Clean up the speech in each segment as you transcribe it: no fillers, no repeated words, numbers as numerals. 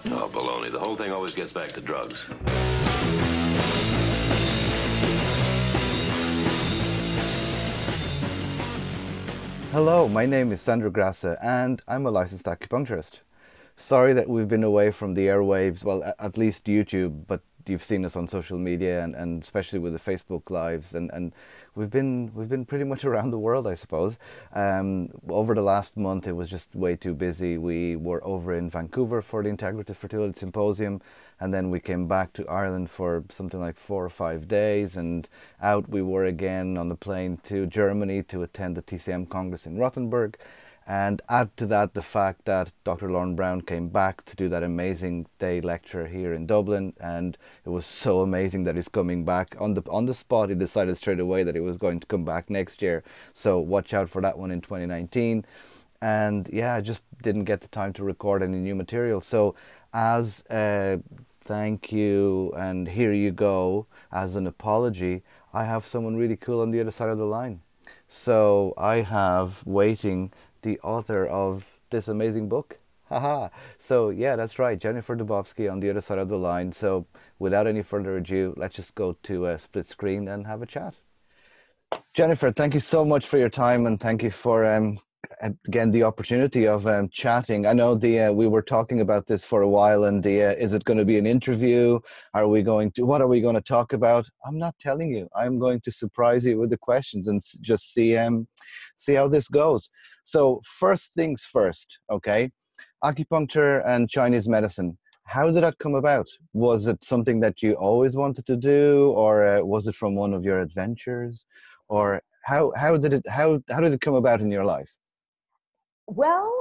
Oh, baloney. The whole thing always gets back to drugs. Hello, my name is Sandro Graca and I'm a licensed acupuncturist. Sorry that we've been away from the airwaves, well, at least YouTube, but you've seen us on social media and especially with the Facebook lives, and we've been pretty much around the world, I suppose. Over the last month, it was just way too busy. We were over in Vancouver for the Integrative Fertility Symposium, and then we came back to Ireland for something like 4 or 5 days, and out we were again on the plane to Germany to attend the TCM Congress in Rothenburg. And add to that the fact that Dr. Lauren Brown came back to do that amazing day lecture here in Dublin, and it was so amazing that he's coming back on the spot. He decided straight away that he was going to come back next year, so watch out for that one in 2019. And yeah, I just didn't get the time to record any new material. So as a thank you and here you go, as an apology, I have someone really cool on the other side of the line. So I have waiting the author of this amazing book. Haha. So yeah, that's right, Jennifer Dubowsky on the other side of the line. So without any further ado, let's just go to a split screen and have a chat. Jennifer, thank you so much for your time, and thank you for again the opportunity of chatting. I know we were talking about this for a while, and is it going to be an interview? What are we going to talk about? I'm not telling you. I'm going to surprise you with the questions and just see how this goes. So first things first, okay? Acupuncture and Chinese medicine. How did that come about? Was it something that you always wanted to do, or was it from one of your adventures, or how did it come about in your life? Well,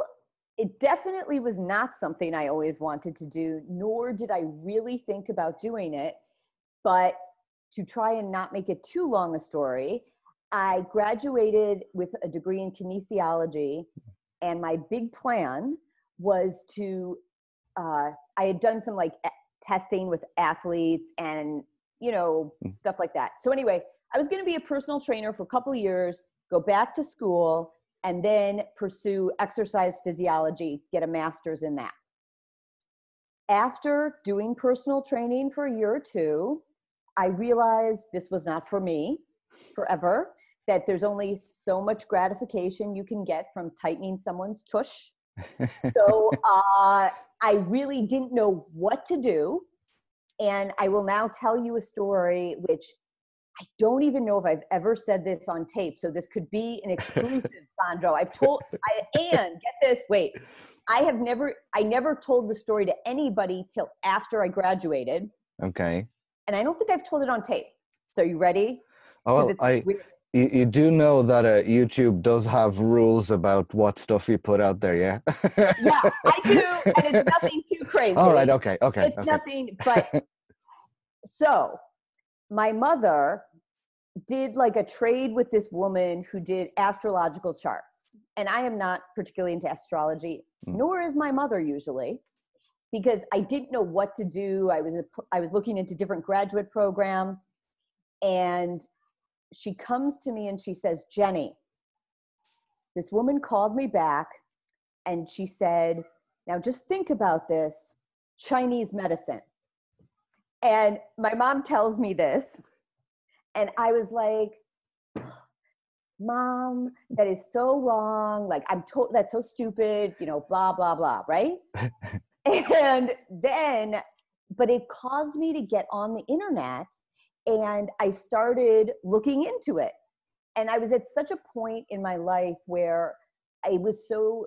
it definitely was not something I always wanted to do, nor did I really think about doing it. But to try and not make it too long a story, I graduated with a degree in kinesiology, and my big plan was to, I had done some testing with athletes and, stuff like that. So anyway, I was going to be a personal trainer for a couple of years, go back to school, and then pursue exercise physiology, get a master's in that. After doing personal training for a year or two, I realized this was not for me forever, that there's only so much gratification you can get from tightening someone's tush. So I really didn't know what to do. And I will now tell you a story which I don't even know if I've ever said this on tape, so this could be an exclusive, Sandro. And get this, wait, I never told the story to anybody till after I graduated. Okay. And I don't think I've told it on tape. So you ready? Oh, well, you do know that YouTube does have rules about what stuff you put out there, yeah? Yeah, I do, and it's nothing too crazy. All right, okay. It's nothing, but so my mother did a trade with this woman who did astrological charts. And I am not particularly into astrology, nor is my mother usually, because I didn't know what to do. I was looking into different graduate programs, and she comes to me and she says, Jenny, this woman called me back and she said, now just think about this, Chinese medicine. And my mom tells me this, and I was like, Mom, that is so wrong. That's so stupid, blah, blah, blah, right? And then, but it caused me to get on the internet, and I started looking into it. And I was at such a point in my life where I was so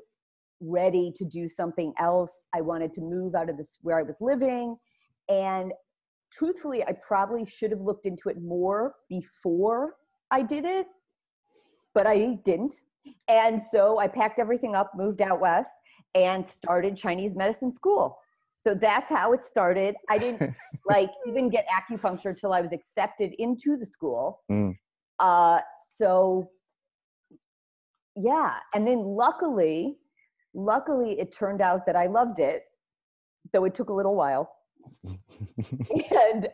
ready to do something else. I wanted to move out of where I was living. And truthfully, I probably should have looked into it more before I did it, but I didn't. And so I packed everything up, moved out west, and started Chinese medicine school. So that's how it started. I didn't even get acupuncture till I was accepted into the school. So yeah. And then luckily it turned out that I loved it, though it took a little while. And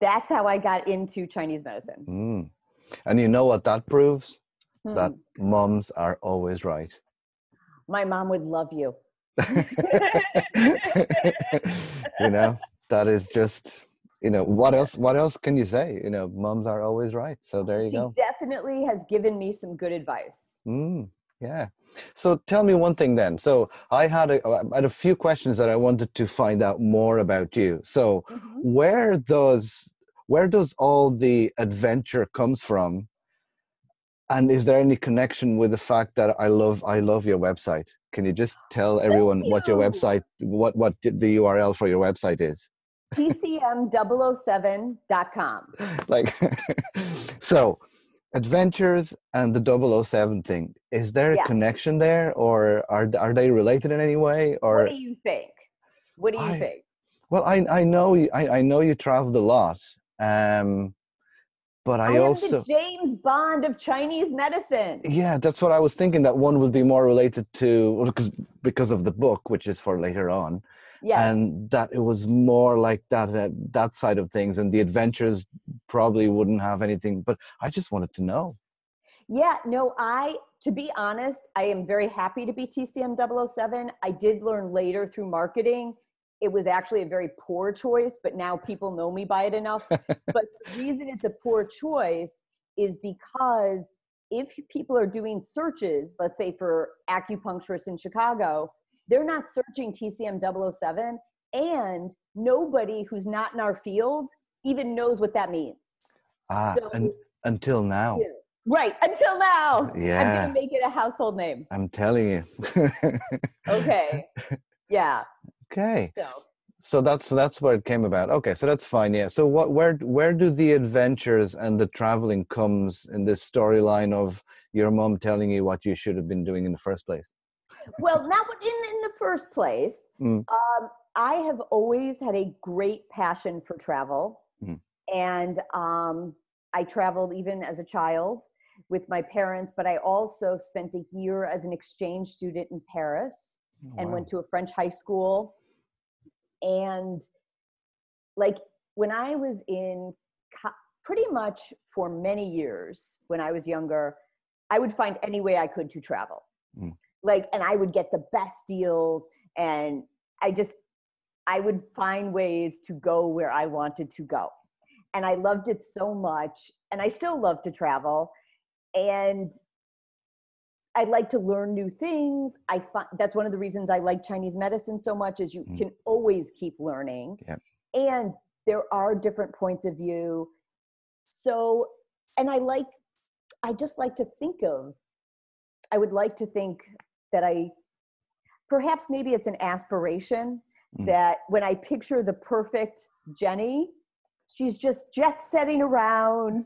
that's how I got into Chinese medicine. And you know what that proves? That moms are always right. My mom would love you. You know, that is just, you know, what else can you say? You know, moms are always right. So there you She go. definitely has given me some good advice. Yeah. So tell me one thing then. So I had a few questions that I wanted to find out more about you. So Mhm. where does all the adventure comes from? And is there any connection with the fact that I love your website? Can you just tell Thank everyone what your you. website, the URL for your website is? TCM007.com. Like, so adventures and the 007 thing, is there a Yeah. connection there, or are they related in any way? What Or do you think? What do you I think? well, I know you traveled a lot, but I I am the also, James Bond of Chinese medicine. yeah, that's what I was thinking, that one would be more related to, well, because of the book, which is for later on, Yes. and that it was more like that that side of things, and the adventures probably wouldn't have anything. But I just wanted to know. Yeah, no, to be honest, I am very happy to be TCM007. I did learn later through marketing. It was actually a very poor choice, but now people know me by it enough. But the reason it's a poor choice is because if people are doing searches, let's say for acupuncturists in Chicago, they're not searching TCM007, and nobody who's not in our field even knows what that means. And So, until now. yeah. Right, until now. I'm going to Yeah, make it a household name. I'm telling you. Okay. Yeah. Okay. So, So that's where it came about. Okay, so that's fine. Yeah. So where do the adventures and the traveling comes in this storyline of your mom telling you what you should have been doing in the first place? well, not in the first place. Mm, I have always had a great passion for travel. mm. And I traveled even as a child with my parents, but I also spent a year as an exchange student in Paris and Wow. went to a French high school. And like when I was pretty much for many years when I was younger, I would find any way I could to travel. Mm. Like, and I would get the best deals, and I would find ways to go where I wanted to go. And I loved it so much, and I still love to travel. And I like to learn new things. I find that's one of the reasons I like Chinese medicine so much, is you Mm. can always keep learning. Yeah. And there are different points of view. So, and I just like to think I would like to think that perhaps maybe it's an aspiration Mm. that when I picture the perfect Jenny, she's just jet setting around,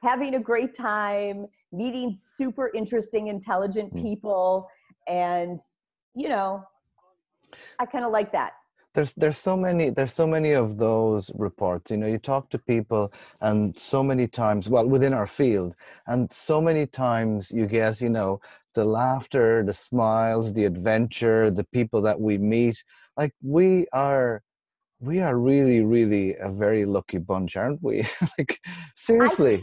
having a great time, meeting super interesting, intelligent Mm. people. And, I kind of like that. There's so many of those reports. You know, you talk to people, and so many times, well, within our field, and so many times you get, the laughter, the smiles, the adventure, the people that we meet. Like we are really, really a very lucky bunch, aren't we? Like, I think seriously.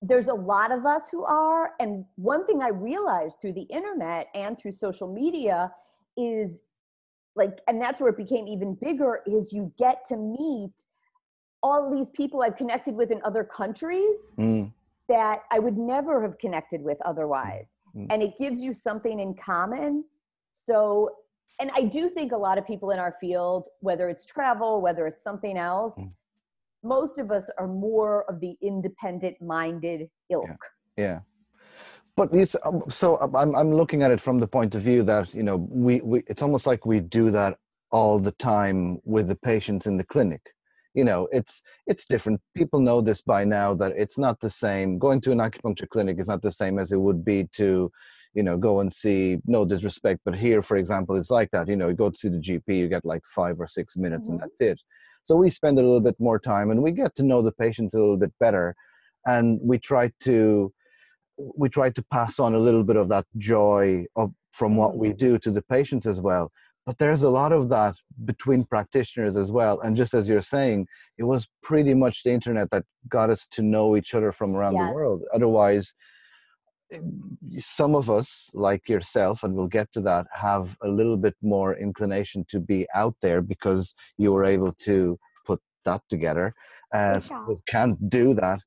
there's a lot of us who are. And one thing I realized through the internet and through social media is and that's where it became even bigger, is you get to meet all these people I've connected with in other countries Mm, that I would never have connected with otherwise. mm, And it gives you something in common. So, and I do think a lot of people in our field, whether it's travel, whether it's something else, mm. most of us are more of the independent minded ilk. Yeah, yeah. But I'm looking at it from the point of view that, we it's almost like we do that all the time with the patients in the clinic. It's different. People know this by now, that it's not the same. Going to an acupuncture clinic is not the same as it would be to, go and see, no disrespect, but here, for example, it's like that. You go to see the GP, you get like 5 or 6 minutes and Mm-hmm. that's it. So we spend a little bit more time and we get to know the patients a little bit better, and we try to pass on a little bit of that joy from what we do to the patients as well. But there's a lot of that between practitioners as well. And just as you're saying, it was pretty much the internet that got us to know each other from around the Yes. world. Otherwise, some of us, like yourself, and we'll get to that, have a little bit more inclination to be out there because you were able to put that together. Some of us can't do that.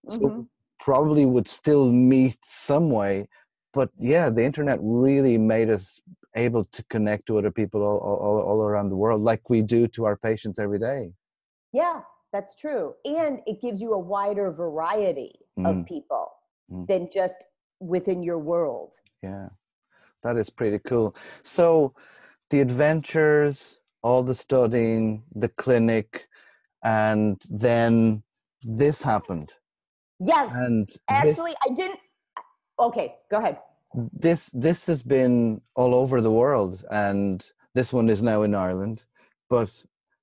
So probably would still meet some way. But yeah, the internet really made us able to connect to other people all around the world, like we do to our patients every day. Yeah, that's true. And it gives you a wider variety of people than just within your world. Yeah, that is pretty cool. So the adventures, all the studying, the clinic, and then this happened. Yes. And actually, I didn't. Okay, go ahead. This has been all over the world, and this one is now in Ireland. But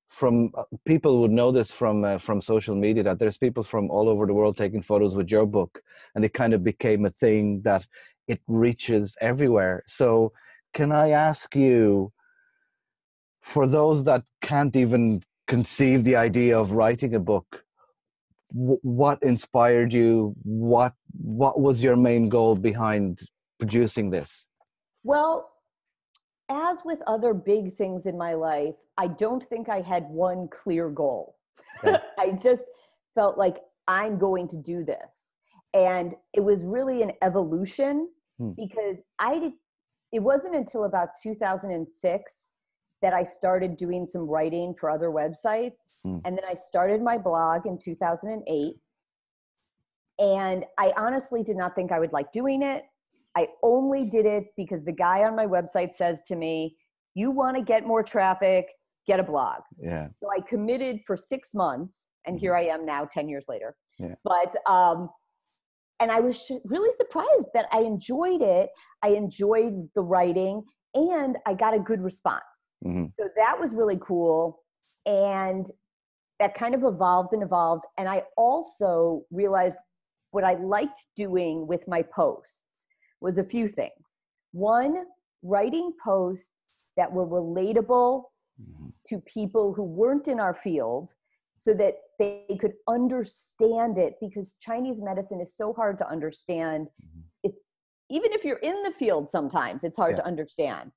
from people would know this from social media, that there's people from all over the world taking photos with your book, and it kind of became a thing that it reaches everywhere. So can I ask you, for those that can't even conceive the idea of writing a book, what inspired you? What was your main goal behind producing this? Well, as with other big things in my life, I don't think I had one clear goal. Okay. I just felt like I'm going to do this. And it was really an evolution because it wasn't until about 2006 that I started doing some writing for other websites. And then I started my blog in 2008. And I honestly did not think I would like doing it. I only did it because the guy on my website says to me, you want to get more traffic, get a blog. Yeah. So I committed for 6 months, and here I am now 10 years later. Yeah. But, and I was really surprised that I enjoyed it. I enjoyed the writing, and I got a good response. So that was really cool. And that kind of evolved and evolved. And I also realized what I liked doing with my posts was a few things. One, writing posts that were relatable to people who weren't in our field so that they could understand it, because Chinese medicine is so hard to understand. It's, even if you're in the field, sometimes it's hard to understand.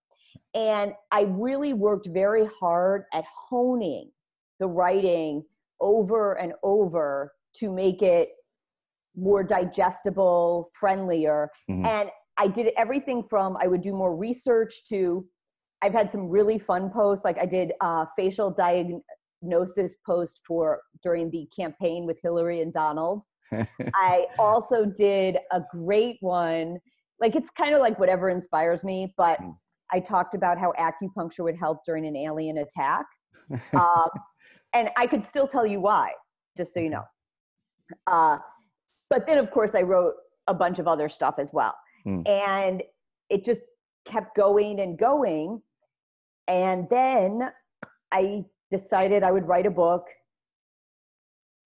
And I really worked very hard at honing the writing over and over to make it more digestible, friendlier. And I did everything from, I would do more research to, I've had some really fun posts. Like I did a facial diagnosis post during the campaign with Hillary and Donald. I also did a great one. Like, it's kind of like whatever inspires me, but I talked about how acupuncture would help during an alien attack. And I could still tell you why, just so you know. But then, of course, I wrote a bunch of other stuff as well. And it just kept going and going. And then I decided I would write a book.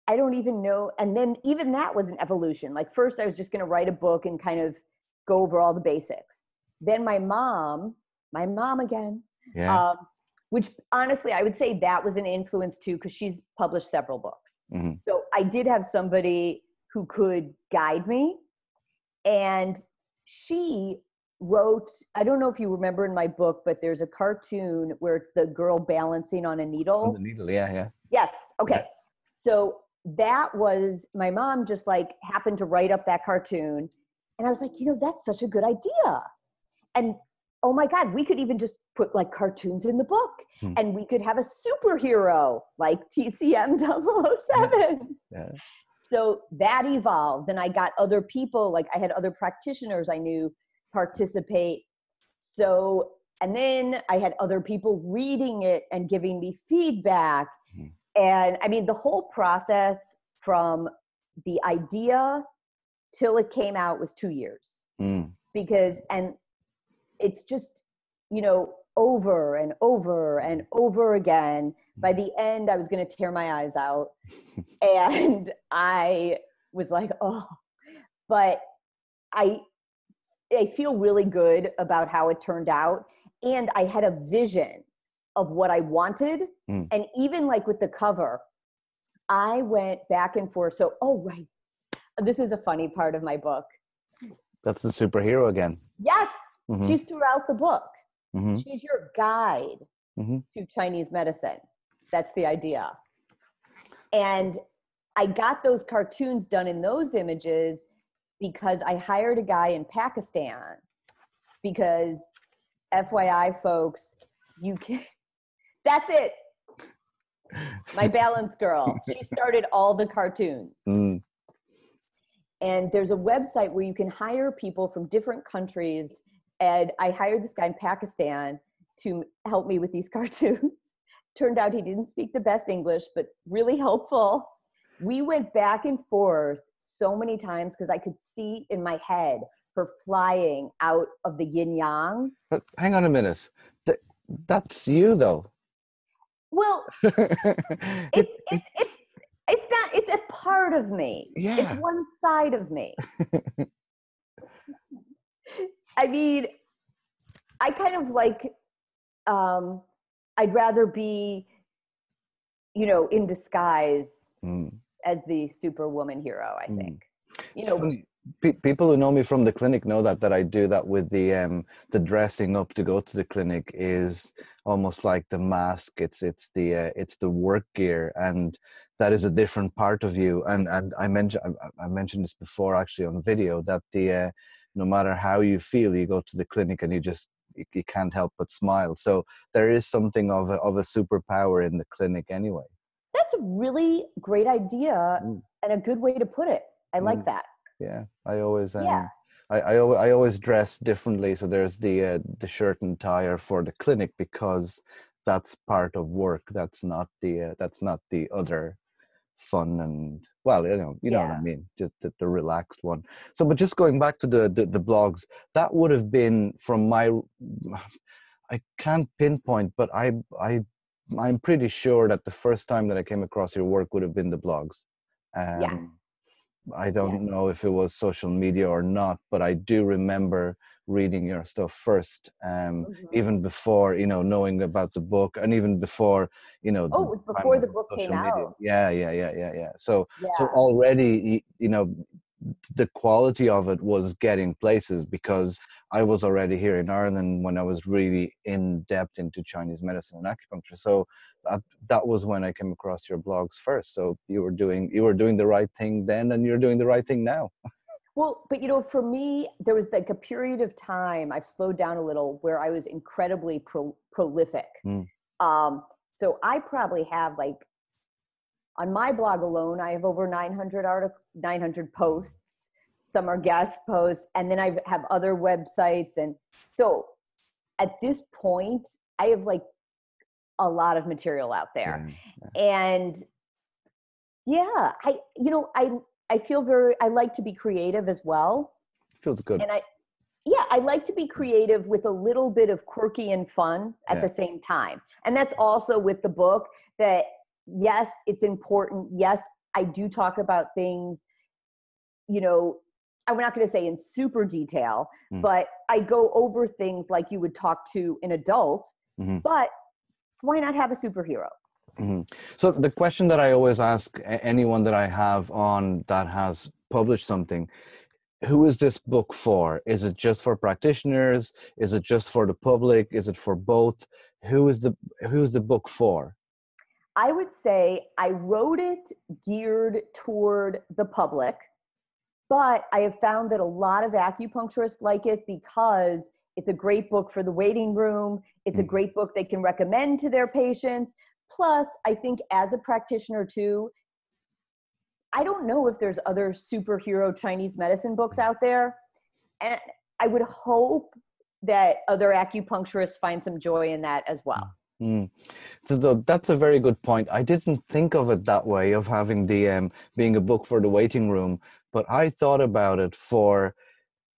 I don't even know. And then even that was an evolution. Like, first I was just going to write a book and kind of go over all the basics. Then my mom again, which honestly, I would say that was an influence too, because she's published several books. So I did have somebody who could guide me. And she wrote, I don't know if you remember in my book, but there's a cartoon where it's the girl balancing on a needle. On the needle, yeah. Yes, okay. So that was, my mom just like happened to write up that cartoon. And I was like, that's such a good idea. And oh my God, we could even just put like cartoons in the book and we could have a superhero like TCM 007. So that evolved, and I got other people, like I had other practitioners I knew participate. So, and then I had other people reading it and giving me feedback. And I mean, the whole process from the idea till it came out was 2 years. Because, and it's just, over and over and over again. By the end, I was going to tear my eyes out. And I was like, oh, but I feel really good about how it turned out. And I had a vision of what I wanted. And even like with the cover, I went back and forth. So, oh, right. This is a funny part of my book. That's the superhero again. Yes, Mm-hmm. she's throughout the book. Mm-hmm. She's your guide to Chinese medicine. That's the idea. And I got those cartoons done in those images because I hired a guy in Pakistan. Because FYI, folks, you can, that's it. My balance girl. She started all the cartoons. Mm. And there's a website where you can hire people from different countries. And I hired this guy in Pakistan to help me with these cartoons. Turned out he didn't speak the best English, but really helpful. We went back and forth so many times because I could see in my head her flying out of the yin yang. But hang on a minute. That's you, though. Well, it's not, it's a part of me. Yeah. It's one side of me. I mean, I kind of like, I'd rather be, in disguise as the superwoman hero, I think. People who know me from the clinic know that I do that with the dressing up to go to the clinic is almost like the mask. It's the work gear, and that is a different part of you. And I mentioned this before actually on video that no matter how you feel, you go to the clinic and you can't help but smile. So there is something of a superpower in the clinic anyway. That's a really great idea and a good way to put it. I like that. Yeah, I always I always dress differently. So there's the shirt and tie are for the clinic because that's part of work. That's not the other fun and you know what I mean, just the relaxed one. So, but just going back to the blogs, that would have been from my. I can't pinpoint, but I'm pretty sure that the first time that I came across your work would have been the blogs. I don't know if it was social media or not, but I do remember reading your stuff first, even before, knowing about the book, and even before, before the book came out. Yeah. So already, the quality of it was getting places because I was already here in Ireland when I was really in depth into Chinese medicine and acupuncture. So that was when I came across your blogs first. So you were doing the right thing then, and you're doing the right thing now. Well, but for me, there was like a period of time, I've slowed down a little, where I was incredibly prolific. So I probably have on my blog alone, I have over 900 posts. Some are guest posts, and then I have other websites. And so at this point, I have a lot of material out there. And I feel I like to be creative as well. Feels good. And I like to be creative with a little bit of quirky and fun at the same time. And that's also with the book that, yes, it's important. Yes, I do talk about things, I'm not going to say in super detail, but I go over things like you would talk to an adult, but why not have a superhero? So the question that I always ask anyone that I have on that has published something, who is this book for? Is it just for practitioners? Is it just for the public? Is it for both? Who is the book for? I would say I wrote it geared toward the public, but I have found that a lot of acupuncturists like it because it's a great book for the waiting room. It's a great book they can recommend to their patients. Plus, I think as a practitioner too, I don't know if there's other superhero Chinese medicine books out there. And I would hope that other acupuncturists find some joy in that as well. So that's a very good point. I didn't think of it that way, of having the being a book for the waiting room, but I thought about it for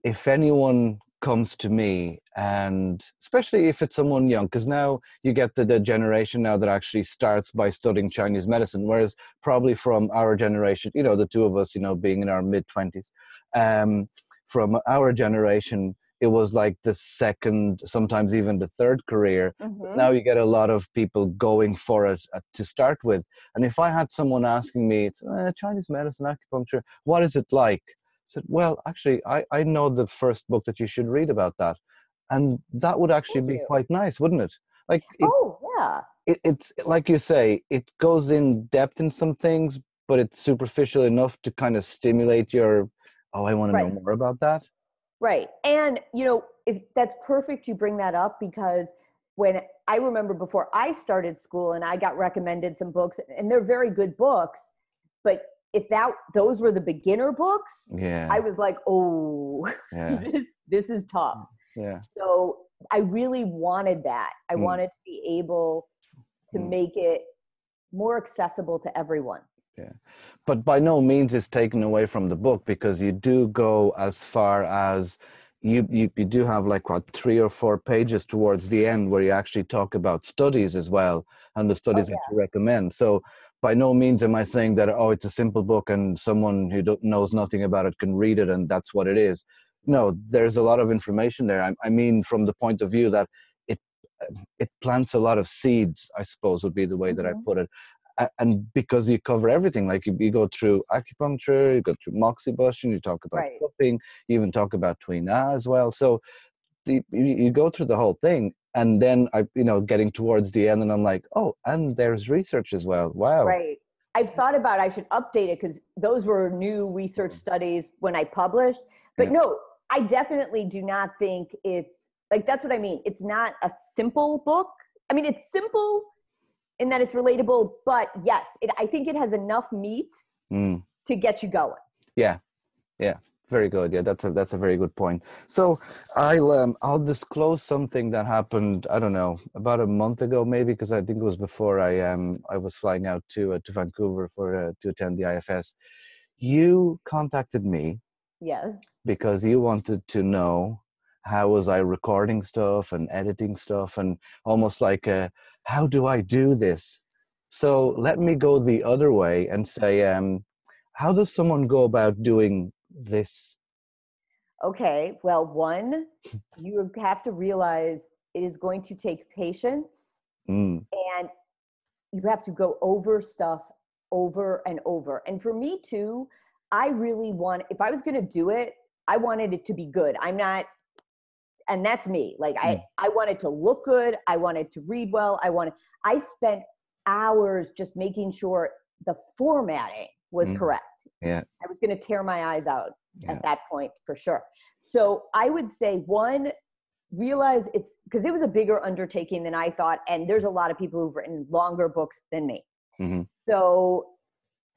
if anyone comes to me, and especially if it's someone young, because now you get the generation now that actually starts by studying Chinese medicine, whereas probably from our generation, the two of us, being in our mid-20s, from our generation, it was like the second, sometimes even the third career. Now you get a lot of people going for it to start with. And if I had someone asking me, Chinese medicine, acupuncture, what is it like? said, well, actually, I know the first book that you should read about that. And that would actually Thank be you. quite nice, wouldn't it? Like Oh, yeah. it's like you say, it goes in depth in some things, but it's superficial enough to kind of stimulate your, oh, I want to know Right. more about that. Right. And, if that's perfect you bring that up, because when I remember before I started school and I got recommended some books, and they're very good books, but if those were the beginner books, Yeah, I was like, oh, yeah, this is tough. yeah. So I really wanted that. I Mm, wanted to be able to mm. make it more accessible to everyone. Yeah, but by no means is taken away from the book, because you do go as far as you do have like what 3 or 4 pages towards the end where you actually talk about studies as well, and the Oh studies that yeah. you recommend. So by no means am I saying that, oh, it's a simple book and someone who knows nothing about it can read it and that's what it is. No, there's a lot of information there. I mean, from the point of view that it it plants a lot of seeds, I suppose would be the way that I Mhm. put it. And because you cover everything, like you go through acupuncture, you go through moxibustion, you talk about Right. cupping, you even talk about tuina as well. So you go through the whole thing, and then getting towards the end, and I'm like, oh, and there's research as well. Wow. Right. I've thought about I should update it because those were new research Mm. studies when I published. But Yeah. no, I definitely do not think it's like that's what I mean. It's not a simple book. I mean, it's simple in that it's relatable, but yes, I think it has enough meat Mm. to get you going. Yeah. Yeah. Very good. Yeah, that's a very good point. So I'll disclose something that happened, I don't know, about a month ago maybe, because I think it was before I was flying out to Vancouver for to attend the IFS. You contacted me Yeah. because you wanted to know how was I recording stuff and editing stuff, and almost like how do I do this? So let me go the other way and say, how does someone go about doing this? Okay. Well, one, you have to realize it is going to take patience, Mm, and you have to go over stuff over and over. And for me too, I really want, if I was going to do it, I wanted it to be good. I'm not, and that's me. Like mm, I wanted to look good. I wanted to read well. I spent hours just making sure the formatting was mm, correct. yeah, I was going to tear my eyes out yeah, at that point for sure. So I would say one, realize it's because it was a bigger undertaking than I thought. And there's a lot of people who've written longer books than me. mm-hmm, So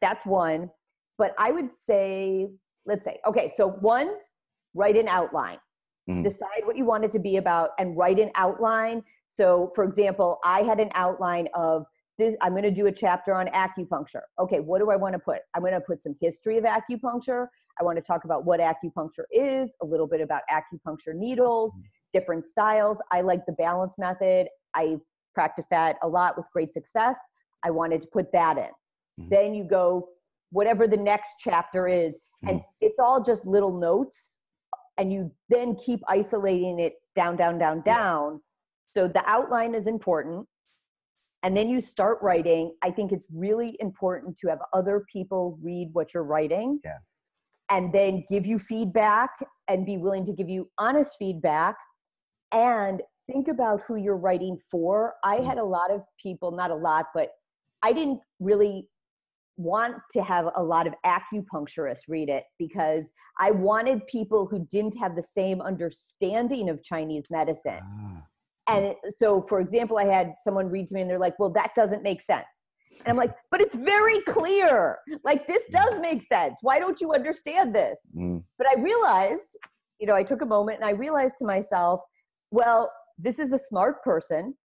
that's one. But I would say, let's say, okay, so one, write an outline. mm-hmm, Decide what you want it to be about and write an outline. So, for example, I had an outline of this. I'm going to do a chapter on acupuncture. Okay, what do I want to put? I'm going to put some history of acupuncture. I want to talk about what acupuncture is, a little bit about acupuncture needles, different styles. I like the balance method. I practice that a lot with great success. I wanted to put that in. mm-hmm, Then you go, whatever the next chapter is, and it's all just little notes, and you then keep isolating it down, down, down, yeah, down. So the outline is important. And then you start writing. I think it's really important to have other people read what you're writing yeah, and then give you feedback and be willing to give you honest feedback, and think about who you're writing for. I mm, had a lot of people, not a lot, but I didn't really want to have a lot of acupuncturists read it because I wanted people who didn't have the same understanding of Chinese medicine. ah, mm, And so, for example, I had someone read to me and they're like, well, that doesn't make sense. And I'm like, but it's very clear. Like, this does make sense. Why don't you understand this? mm, But I realized, I took a moment and I realized to myself, well, this is a smart person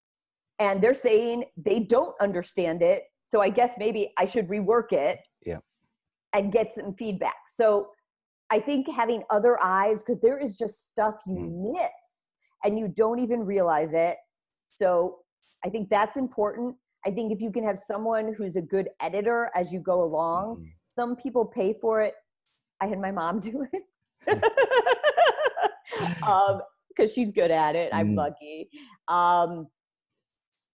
and they're saying they don't understand it. So I guess maybe I should rework it yeah, and get some feedback. So I think having other eyes, because there is just stuff mm, you miss and you don't even realize it. So I think that's important. I think if you can have someone who's a good editor as you go along, mm, some people pay for it. I had my mom do it because she's good at it. I'm mm, lucky. Um,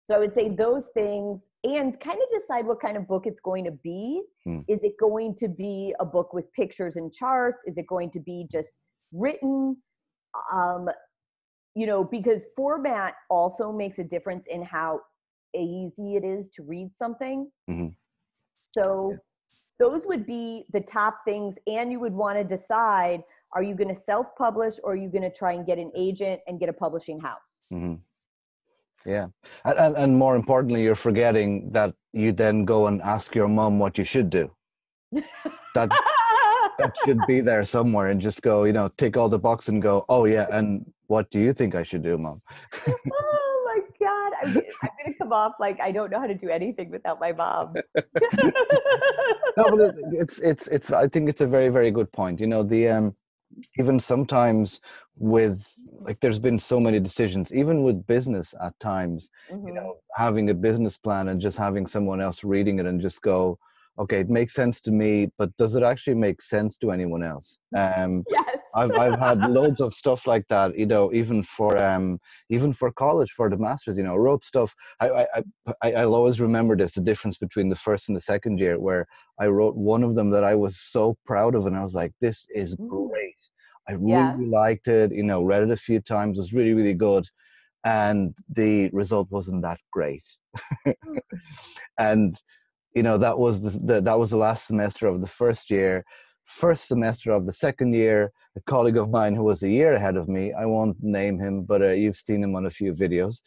So I would say those things, and kind of decide what kind of book it's going to be. Is it going to be a book with pictures and charts? Is it going to be just written? Because format also makes a difference in how easy it is to read something. So those would be the top things, and you would want to decide, are you going to self-publish, or are you going to try and get an agent and get a publishing house? Yeah. And more importantly, you're forgetting that you then go and ask your mom what you should do. That should be there somewhere, and just go, tick all the boxes and go, oh yeah, and what do you think I should do, Mom? Oh my God. I'm going to come off like I don't know how to do anything without my mom. No, but it's I think it's a very, very good point. Even sometimes there's been so many decisions, even with business at times, having a business plan and just having someone else reading it and just go, okay, it makes sense to me, but does it actually make sense to anyone else? Yes. I've had loads of stuff like that, even for college, for the masters, wrote stuff. I'll always remember this, the difference between the first and the second year, where I wrote one of them that I was so proud of, and I was like, this is great. I really liked it, read it a few times, was really, really good. And the result wasn't that great. And that was the last semester of the first year. First semester of the second year, a colleague of mine who was a year ahead of me, I won't name him, but you've seen him on a few videos.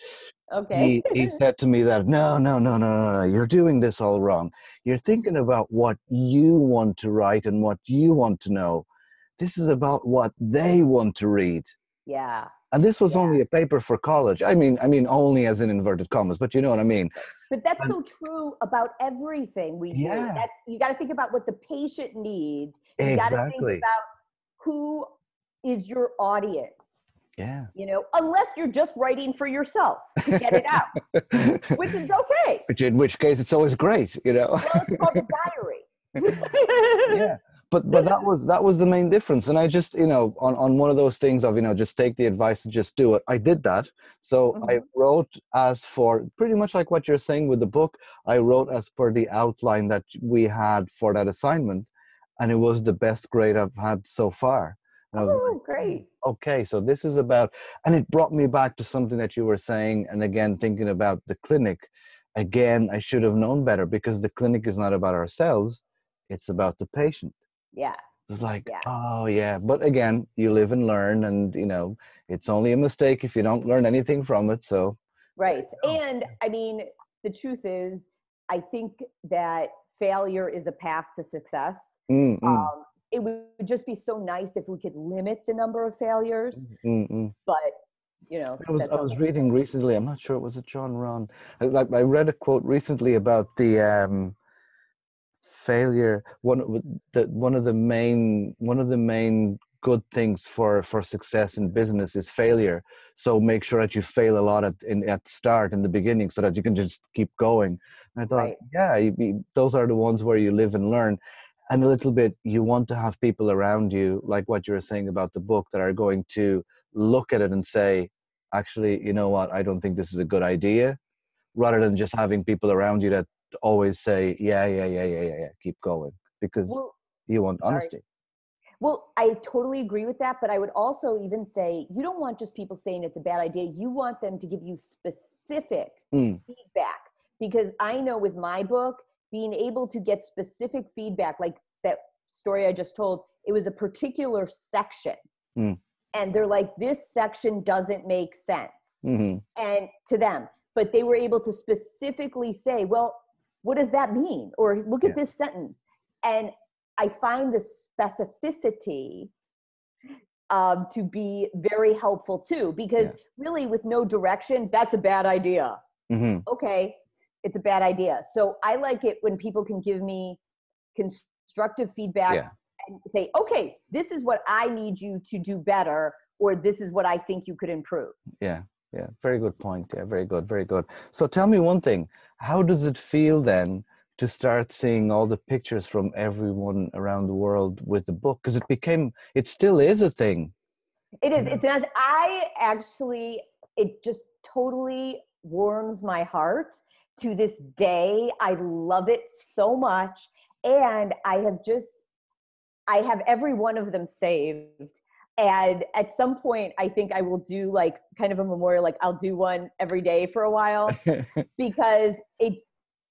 Okay. He said to me that, no, you're doing this all wrong. You're thinking about what you want to write and what you want to know. This is about what they want to read. Yeah. And this was only a paper for college. I mean, only as in inverted commas, but you know what I mean. But that's so true about everything we do. You got to think about what the patient needs. You got to think about who is your audience. Yeah. Unless you're just writing for yourself to get it out, which is okay. In which case, it's always great, Well, it's called a diary. Yeah. But that was the main difference. And I just, on one of those things of, just take the advice and just do it. I did that. So I wrote as for pretty much like what you're saying with the book. I wrote as per the outline that we had for that assignment. And it was the best grade I've had so far. And I was like, great. Okay, so this is about, and it brought me back to something that you were saying. And again, thinking about the clinic, again, I should have known better, because the clinic is not about ourselves. It's about the patient. Yeah. It's like, oh yeah. But again, you live and learn, and it's only a mistake if you don't learn anything from it. So. Right. And I mean, the truth is, I think that failure is a path to success. It would just be so nice if we could limit the number of failures. But I was reading recently, I'm not sure, was it John Ron? I read a quote recently about the failure. One of the main good things for success in business is failure. So make sure that you fail a lot at the start, in the beginning, so that you can just keep going. And I thought, those are the ones where you live and learn. And a little bit, you want to have people around you, like what you were saying about the book, that are going to look at it and say, actually, you know what, I don't think this is a good idea, rather than just having people around you that always say, yeah, keep going, because you want honesty. Well, I totally agree with that, but I would also even say, you don't want just people saying it's a bad idea. You want them to give you specific feedback, because I know with my book, being able to get specific feedback, like that story I just told, it was a particular section. And they're like, this section doesn't make sense. And to them, but they were able to specifically say, well, what does that mean? Or look at this sentence. And I find the specificity to be very helpful too, because really with no direction, that's a bad idea. Okay. It's a bad idea. So I like it when people can give me constructive feedback and say, okay, this is what I need you to do better, or this is what I think you could improve. Yeah. Very good point. Yeah, very good. Very good. So tell me one thing, how does it feel then to start seeing all the pictures from everyone around the world with the book? Because it still is a thing. It is. It's nice. It just totally warms my heart to this day. I love it so much. And I have every one of them saved. And at some point, I think I will do like kind of a memorial, like I'll do one every day for a while because it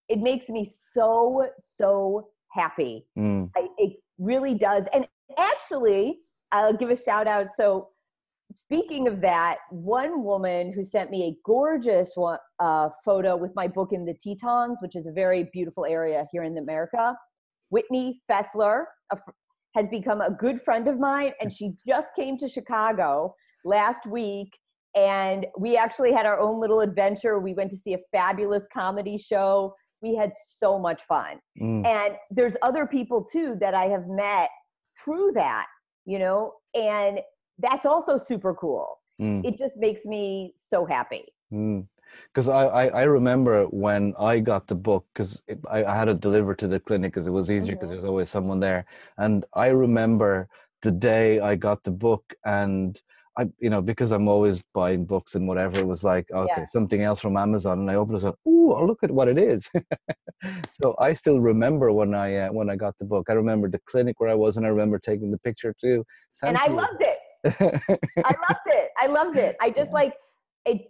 makes me so happy. It really does. And actually, I'll give a shout out. So speaking of that, one woman who sent me a gorgeous photo with my book in the Tetons, which is a very beautiful area here in America, Whitney Fessler, has become a good friend of mine, and she just came to Chicago last week, and we actually had our own little adventure. We went to see a fabulous comedy show. We had so much fun. And there's other people too that I have met through that, and that's also super cool. It just makes me so happy. Because I remember when I got the book, because I had it delivered to the clinic because it was easier because there's always someone there. And I remember the day I got the book, and I, because I'm always buying books and whatever, it was like, okay, something else from Amazon. And I opened it and said, ooh, look at what it is. So I still remember when I got the book. I remember the clinic where I was, and I remember taking the picture too. And I loved it. I loved it. I just like it.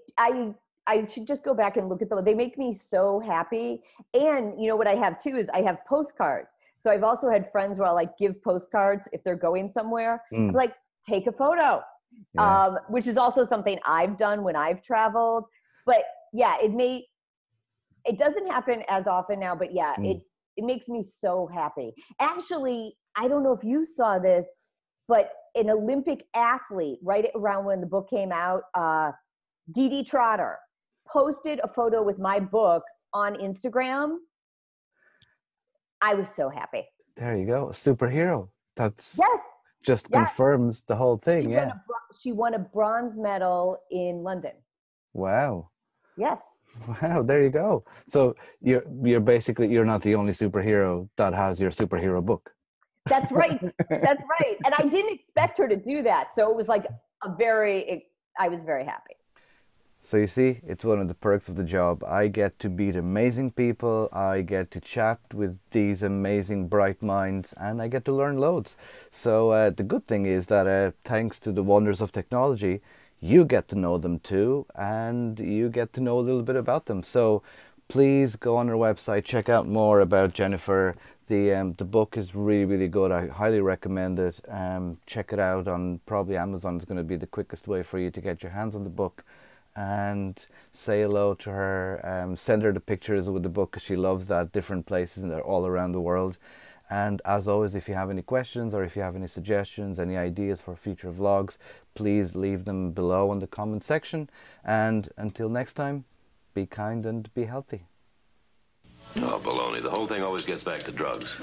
I should just go back and look at them. They make me so happy. And what I have too is I have postcards. So I've also had friends where I'll like give postcards if they're going somewhere. I'm like, take a photo, which is also something I've done when I've traveled. But yeah, it doesn't happen as often now, but yeah, it makes me so happy. Actually, I don't know if you saw this, but an Olympic athlete right around when the book came out, Dee Dee Trotter, posted a photo with my book on Instagram. I was so happy. There you go. A superhero. That's yes. confirms the whole thing. She won a bronze medal in London. Wow. Yes. Wow, there you go. So you're basically, you're not the only superhero that has your superhero book. That's right. That's right. And I didn't expect her to do that. So it was like I was very happy. So you see, it's one of the perks of the job. I get to meet amazing people, I get to chat with these amazing bright minds, and I get to learn loads. So the good thing is that thanks to the wonders of technology, you get to know them too, and you get to know a little bit about them. So please go on our website, check out more about Jennifer. The book is really, really good. I highly recommend it. Check it out on probably Amazon. Is going to be the quickest way for you to get your hands on the book. And say hello to her, send her the pictures with the book because she loves that, different places and they're all around the world. And as always, if you have any questions or if you have any suggestions, any ideas for future vlogs, please leave them below in the comment section. And until next time, be kind and be healthy. Oh, baloney. The whole thing always gets back to drugs.